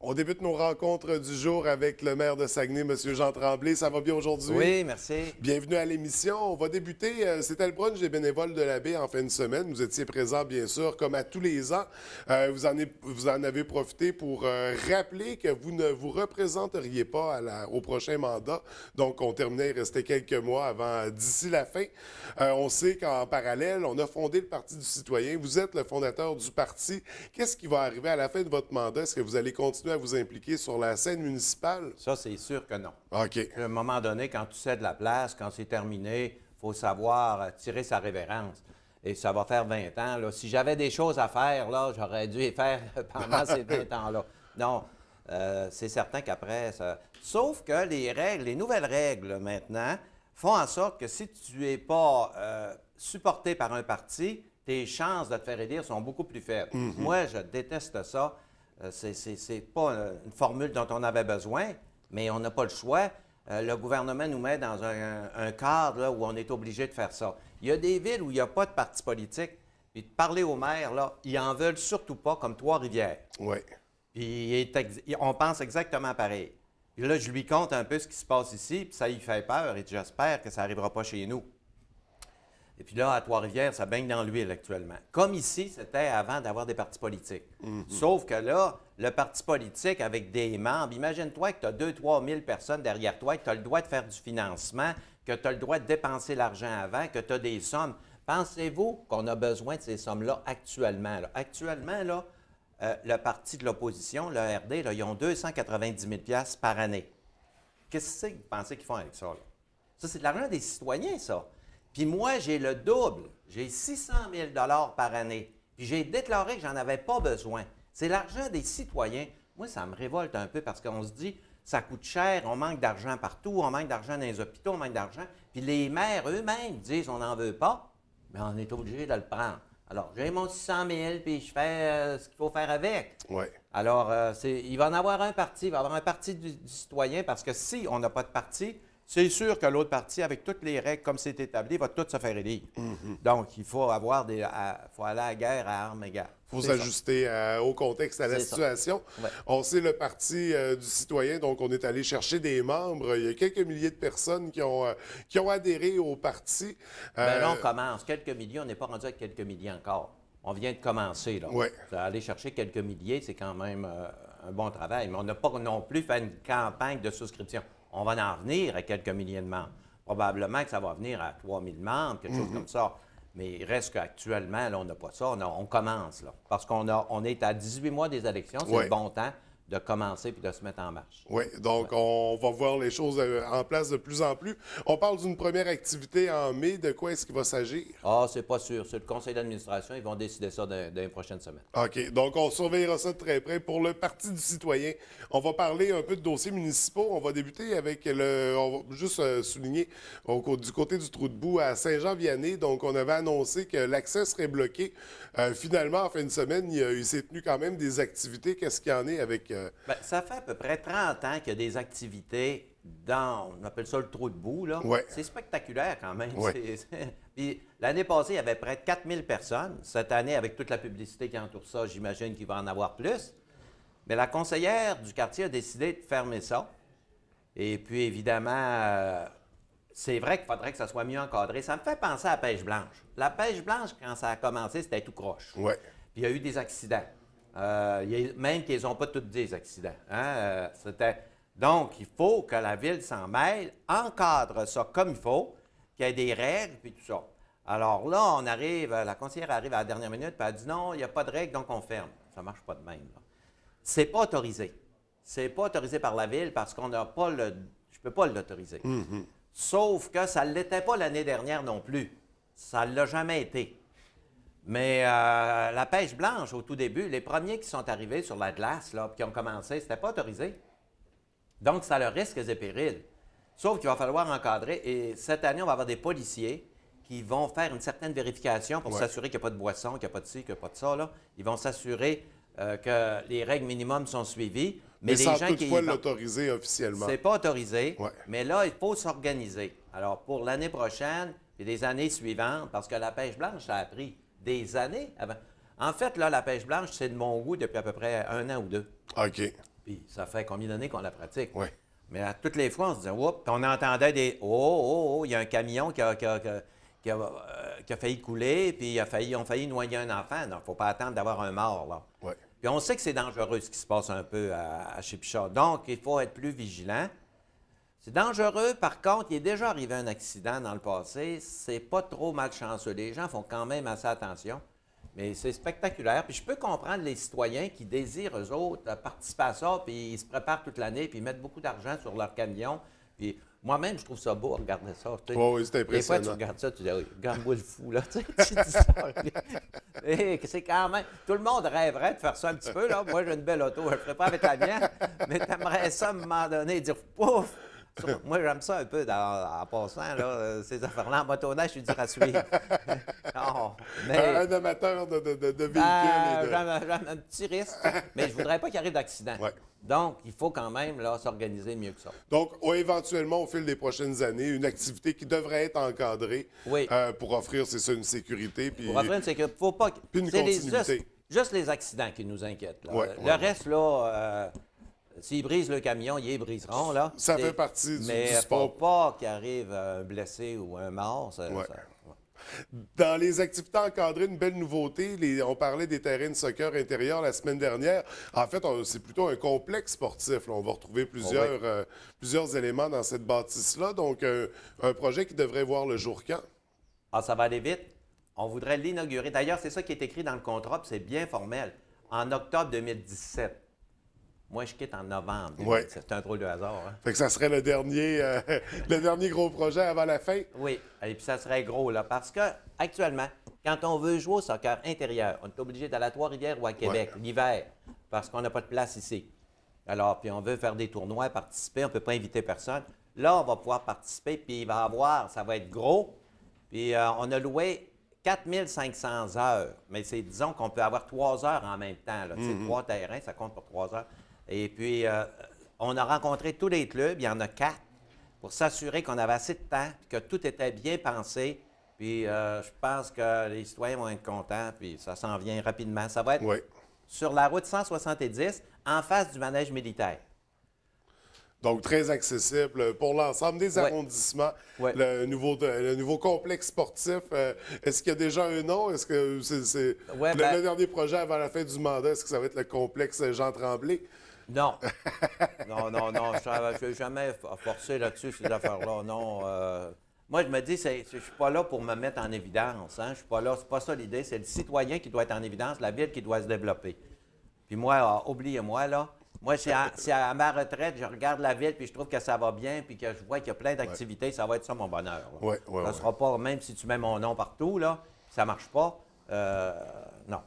On débute nos rencontres du jour avec le maire de Saguenay, M. Jean Tremblay. Ça va bien aujourd'hui? Oui, merci. Bienvenue à l'émission. On va débuter, c'était le brunch des bénévoles de la baie en fin de semaine. Vous étiez présents, bien sûr, comme à tous les ans. Vous en avez profité pour rappeler que vous ne vous représenteriez pas au prochain mandat. Donc, on terminait, il restait quelques mois avant, d'ici la fin. On sait qu'en parallèle, on a fondé le Parti du citoyen. Vous êtes le fondateur du parti. Qu'est-ce qui va arriver à la fin de votre mandat? Est-ce que vous allez continuer à vous impliquer sur la scène municipale? Ça, c'est sûr que non. OK. À un moment donné, quand tu cèdes la place, quand c'est terminé, il faut savoir tirer sa révérence. Et ça va faire 20 ans. Là. Si j'avais des choses à faire, là, j'aurais dû les faire pendant ces 20 ans-là. Non, c'est certain qu'après, ça... Sauf que les règles, les nouvelles règles maintenant, font en sorte que si tu n'es pas supporté par un parti, tes chances de te faire élire sont beaucoup plus faibles. Moi, je déteste ça. C'est pas une formule dont on avait besoin, mais on n'a pas le choix. Le gouvernement nous met dans un cadre là, où on est obligé de faire ça. Il y a des villes où il n'y a pas de parti politique. Puis de parler aux maires, là, ils en veulent surtout pas, comme Trois-Rivières. Oui. Puis on pense exactement pareil. Puis là, je lui compte un peu ce qui se passe ici, puis ça lui fait peur, et j'espère que ça n'arrivera pas chez nous. Et puis là, à Trois-Rivières, ça baigne dans l'huile actuellement. Comme ici, c'était avant d'avoir des partis politiques. Sauf que là, le parti politique avec des membres, imagine-toi que tu as 2-3 000 personnes derrière toi, que tu as le droit de faire du financement, que tu as le droit de dépenser l'argent avant, que tu as des sommes. Pensez-vous qu'on a besoin de ces sommes-là actuellement? Là? Actuellement, là, le parti de l'opposition, le RD, là, ils ont 290 000 $ par année. Qu'est-ce que vous pensez qu'ils font avec ça? Là? Ça, c'est de l'argent des citoyens, ça. Puis moi, j'ai le double. J'ai 600 000 $ par année. Puis j'ai déclaré que j'en avais pas besoin. C'est l'argent des citoyens. Moi, ça me révolte un peu parce qu'on se dit, ça coûte cher, on manque d'argent partout, on manque d'argent dans les hôpitaux, on manque d'argent. Puis les maires eux-mêmes disent, on n'en veut pas, mais on est obligé de le prendre. Alors, j'ai mon 600 000, puis je fais ce qu'il faut faire avec. Oui. Alors, il va en avoir un parti, il va y avoir un parti du citoyen, parce que si on n'a pas de parti, c'est sûr que l'autre parti, avec toutes les règles comme c'est établi, va tout se faire élire. Donc, il faut faut aller à la guerre à armes égales. Il faut C'est ça. s'ajuster au contexte, à la C'est ça. situation. Ouais. On sait le Parti du citoyen, donc on est allé chercher des membres. Il y a quelques milliers de personnes qui ont adhéré au parti. Bien là, on commence. Quelques milliers, on n'est pas rendu à quelques milliers encore. On vient de commencer, là. Ouais. Aller chercher quelques milliers, c'est quand même un bon travail. Mais on n'a pas non plus fait une campagne de souscription. On va en venir à quelques milliers de membres. Probablement que ça va venir à 3 000 membres, quelque chose comme ça. Mais il reste qu'actuellement, là, on n'a pas ça. On commence, là. Parce on est à 18 mois des élections. C'est Ouais. le bon temps de commencer puis de se mettre en marche. Oui, donc on va voir les choses en place de plus en plus. On parle d'une première activité en mai. De quoi est-ce qu'il va s'agir? Ah, c'est pas sûr. C'est le conseil d'administration. Ils vont décider ça dans les prochaines semaines. OK, donc on surveillera ça de très près. Pour le Parti du citoyen, on va parler un peu de dossiers municipaux. On va débuter avec on va juste souligner du côté du Trou-de-Bout à Saint-Jean-Vianney. Donc, on avait annoncé que l'accès serait bloqué. Finalement, en fin de semaine, il s'est tenu quand même des activités. Qu'est-ce qu'il y en est avec... Bien, ça fait à peu près 30 ans qu'il y a des activités on appelle ça le trou de boue, là. Ouais. C'est spectaculaire quand même. Ouais. Puis l'année passée, il y avait près de 4 000 personnes. Cette année, avec toute la publicité qui entoure ça, j'imagine qu'il va en avoir plus. Mais la conseillère du quartier a décidé de fermer ça. Et puis, évidemment, c'est vrai qu'il faudrait que ça soit mieux encadré. Ça me fait penser à la pêche blanche. La pêche blanche, quand ça a commencé, c'était tout croche. Ouais. Puis il y a eu des accidents. Même qu'ils n'ont pas tous dit des accidents. Hein? Donc, il faut que la ville s'en mêle, encadre ça comme il faut, qu'il y ait des règles, puis tout ça. Alors là, la conseillère arrive à la dernière minute, puis elle dit non, il n'y a pas de règles, donc on ferme. Ça ne marche pas de même. C'est pas autorisé. C'est pas autorisé par la ville parce qu'on n'a pas je ne peux pas l'autoriser. Sauf que ça ne l'était pas l'année dernière non plus. Ça ne l'a jamais été. Mais la pêche blanche, au tout début, les premiers qui sont arrivés sur la glace, là, puis qui ont commencé, c'était pas autorisé. Donc, ça a le risque et périls. Sauf qu'il va falloir encadrer. Et cette année, on va avoir des policiers qui vont faire une certaine vérification pour s'assurer qu'il n'y a pas de boisson, qu'il n'y a pas de ci, qu'il n'y a pas de ça. Là. Ils vont s'assurer que les règles minimum sont suivies. Mais les sans gens toutefois l'autoriser officiellement. C'est pas autorisé, Ouais. mais là, il faut s'organiser. Alors, pour l'année prochaine et les années suivantes, parce que la pêche blanche, ça a pris des années avant. En fait, là, la pêche blanche, c'est de mon goût depuis à peu près 1 an ou 2. OK. Puis ça fait combien d'années qu'on la pratique? Oui. Mais à toutes les fois, on se disait, oups, puis on entendait des oh, il y a un camion qui a failli couler, puis ils ont failli noyer un enfant. Donc, il ne faut pas attendre d'avoir un mort, là. Oui. Puis on sait que c'est dangereux ce qui se passe un peu chez Pichard. Donc, il faut être plus vigilant. C'est dangereux. Par contre, il est déjà arrivé un accident dans le passé. C'est pas trop malchanceux. Les gens font quand même assez attention. Mais c'est spectaculaire. Puis je peux comprendre les citoyens qui désirent, eux autres, participer à ça, puis ils se préparent toute l'année, puis ils mettent beaucoup d'argent sur leur camion. Puis moi-même, je trouve ça beau, regarder ça. Tu sais. Oui, c'est Des fois, impressionnant. tu regardes ça, tu dis, oui, regarde-moi le fou, là. Tu sais, tu dis ça. Et c'est quand même. Tout le monde rêverait de faire ça un petit peu, là. Moi, j'ai une belle auto, je ne le ferai pas avec la mienne, mais tu aimerais ça, à un moment donné, dire, pouf! Moi, j'aime ça un peu en passant, là, ces affaires-là. En motoneige, je suis dur à suivre. Non, mais, Un amateur de véhicules. j'aime un petit risque, mais je ne voudrais pas qu'il arrive d'accident. Ouais. Donc, il faut quand même là, s'organiser mieux que ça. Donc, éventuellement, au fil des prochaines années, une activité qui devrait être encadrée Oui. pour offrir, c'est ça, une sécurité. Puis Pour offrir une sécurité, faut pas. Puis une c'est continuité. juste les accidents qui nous inquiètent. Là. Ouais, le reste, là, s'ils brisent le camion, ils les briseront. Là. Ça fait partie du Mais il ne sport. faut pas qu'il arrive un blessé ou un mort. Ouais. Ouais. Dans les activités encadrées, une belle nouveauté, on parlait des terrains de soccer intérieurs la semaine dernière. En fait, c'est plutôt un complexe sportif. Là. On va retrouver plusieurs éléments dans cette bâtisse-là. Donc, un projet qui devrait voir le jour quand? Ah, ça va aller vite. On voudrait l'inaugurer. D'ailleurs, c'est ça qui est écrit dans le contrat, puis c'est bien formel. En octobre 2017. Moi, je quitte en novembre 2017. Ouais. C'est un drôle de hasard. Hein? Fait que ça serait le dernier gros projet avant la fin? Oui, et puis ça serait gros, là, parce que actuellement, quand on veut jouer au soccer intérieur, on est obligé d'aller à Trois-Rivières ou à Québec l'hiver, parce qu'on n'a pas de place ici. Alors, puis on veut faire des tournois, participer, on ne peut pas inviter personne. Là, on va pouvoir participer, puis il va avoir, ça va être gros. Puis on a loué 4500 heures, mais disons qu'on peut avoir 3 heures en même temps. Là. C'est 3 terrains, ça compte pour 3 heures. Et puis, on a rencontré tous les clubs, il y en a 4, pour s'assurer qu'on avait assez de temps, que tout était bien pensé. Puis, je pense que les citoyens vont être contents, puis ça s'en vient rapidement. Ça va être sur la route 170, en face du manège militaire. Donc, très accessible pour l'ensemble des arrondissements. Ouais. Le nouveau complexe sportif, est-ce qu'il y a déjà un nom? Est-ce que c'est le dernier projet avant la fin du mandat? Est-ce que ça va être le complexe Jean Tremblay? Non. Non. Je n'ai jamais forcé là-dessus, ces affaires-là. Non. Moi, je me dis, je ne suis pas là pour me mettre en évidence. Hein? Je suis pas là. C'est pas ça l'idée. C'est le citoyen qui doit être en évidence, la ville qui doit se développer. Puis moi, oubliez-moi, là. Moi, c'est à ma retraite, je regarde la ville, puis je trouve que ça va bien, puis que je vois qu'il y a plein d'activités, ça va être ça mon bonheur. Ça ne sera pas, même si tu mets mon nom partout, là, ça ne marche pas, non.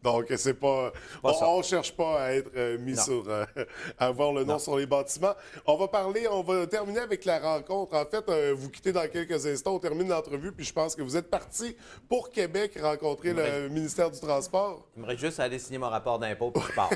Donc, c'est pas on ne cherche pas à être mis sur, à avoir le nom sur les bâtiments. On va terminer avec la rencontre. En fait, vous quittez dans quelques instants, on termine l'entrevue, puis je pense que vous êtes parti pour Québec rencontrer le ministère du Transport. J'aimerais juste aller signer mon rapport d'impôt, puis je pars.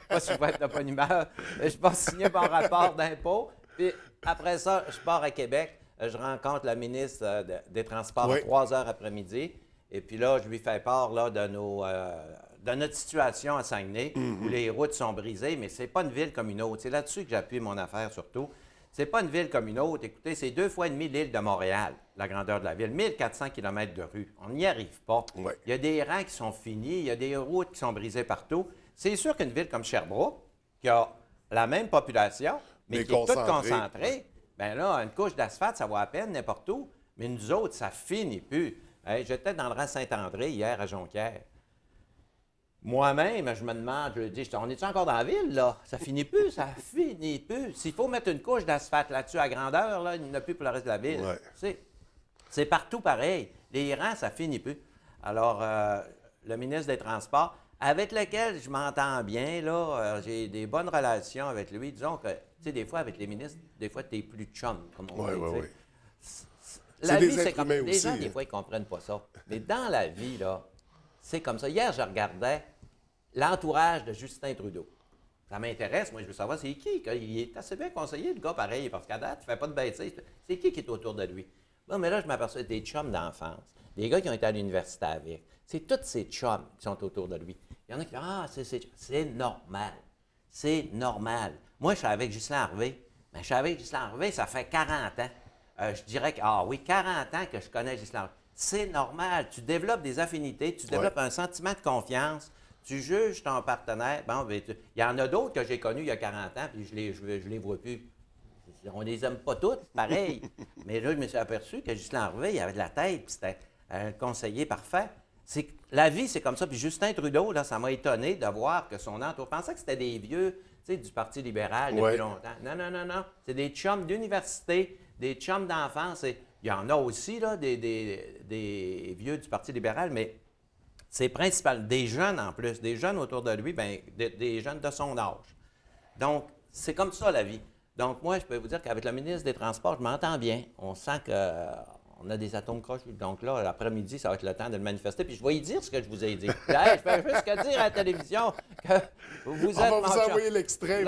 Pas si je vais être de bonne humeur. Je vais signer mon rapport d'impôt, puis après ça, je pars à Québec. Je rencontre la ministre des Transports à 3 heures après-midi. Et puis là, je lui fais part là, de notre situation à Saguenay, où les routes sont brisées, mais c'est pas une ville comme une autre. C'est là-dessus que j'appuie mon affaire surtout. C'est pas une ville comme une autre. Écoutez, c'est 2,5 fois l'île de Montréal, la grandeur de la ville. 1400 km de rue. On n'y arrive pas. Ouais. Il y a des rangs qui sont finis, il y a des routes qui sont brisées partout. C'est sûr qu'une ville comme Sherbrooke, qui a la même population, mais qui est toute concentrée, bien là, une couche d'asphalte, ça va à peine n'importe où. Mais nous autres, ça finit plus. Hey, j'étais dans le rang Saint-André hier à Jonquière. Moi-même, je me demande, je dis, on est-tu encore dans la ville, là? Ça finit plus, ça finit plus. S'il faut mettre une couche d'asphalte là-dessus à grandeur, là, il n'y en a plus pour le reste de la ville. Ouais. C'est partout pareil. Les rangs, ça finit plus. Alors, le ministre des Transports, avec lequel je m'entends bien, là, j'ai des bonnes relations avec lui. Disons que, tu sais, des fois, avec les ministres, des fois, tu es plus chum, comme on dit. Oui. La des vie, c'est êtres comme... humains Les aussi, gens, des hein. fois, ils ne comprennent pas ça. Mais dans la vie, là, c'est comme ça. Hier, je regardais l'entourage de Justin Trudeau. Ça m'intéresse. Moi, je veux savoir c'est qui. Il est assez bien conseillé, le gars, pareil, parce qu'à date, il ne fait pas de bêtises. C'est qui est autour de lui? Bon, mais là, je m'aperçois des chums d'enfance, des gars qui ont été à l'université avec. C'est tous ces chums qui sont autour de lui. Il y en a qui disent, c'est normal. C'est normal. Moi, je suis avec Ghislain Harvey. Mais je suis avec Ghislain Harvey, ça fait 40 ans. Je dirais que, ah oui, 40 ans que je connais Ghislain Harvey. C'est normal. Tu développes des affinités, tu développes un sentiment de confiance, tu juges ton partenaire. Bon, ben, il y en a d'autres que j'ai connus il y a 40 ans, puis je les vois plus. On les aime pas toutes, pareil. Mais là, je me suis aperçu que Ghislain Harvey, il avait de la tête, puis c'était un conseiller parfait. La vie, c'est comme ça. Puis Justin Trudeau, là, ça m'a étonné de voir que son entourage... Je pensais que c'était des vieux, tu sais, du Parti libéral depuis longtemps. Non, non, non, non. C'est des chums d'université, des chums d'enfance. Il y en a aussi, là, des vieux du Parti libéral, mais c'est principal. Des jeunes, en plus. Des jeunes autour de lui, bien, des jeunes de son âge. Donc, c'est comme ça, la vie. Donc, moi, je peux vous dire qu'avec le ministre des Transports, je m'entends bien. On sent qu'on a des atomes crochus. Donc là, l'après-midi, ça va être le temps de le manifester. Puis je vais y dire ce que je vous ai dit. Hey, je peux juste que dire à la télévision que vous êtes... On va vous envoyer l'extrait.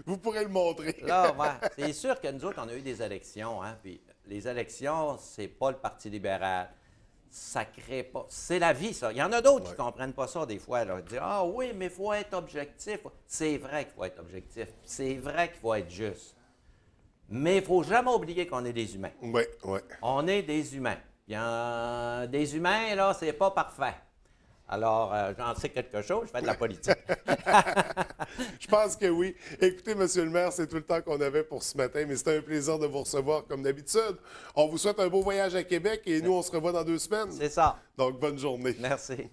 Vous pourrez le montrer. Là, ouais. C'est sûr que nous autres, on a eu des élections. Hein, puis les élections, c'est pas le Parti libéral. Ça crée pas... C'est la vie, ça. Il y en a d'autres qui ne comprennent pas ça des fois. Là. Ils disent « Ah oui, mais il faut être objectif. » C'est vrai qu'il faut être objectif. C'est vrai qu'il faut être juste. Mais il ne faut jamais oublier qu'on est des humains. Oui, oui. On est des humains. Des humains, là, c'est pas parfait. Alors, j'en sais quelque chose, je fais de la politique. Je pense que oui. Écoutez, M. le maire, c'est tout le temps qu'on avait pour ce matin, mais c'était un plaisir de vous recevoir comme d'habitude. On vous souhaite un beau voyage à Québec et nous, on se revoit dans 2 semaines. C'est ça. Donc, bonne journée. Merci.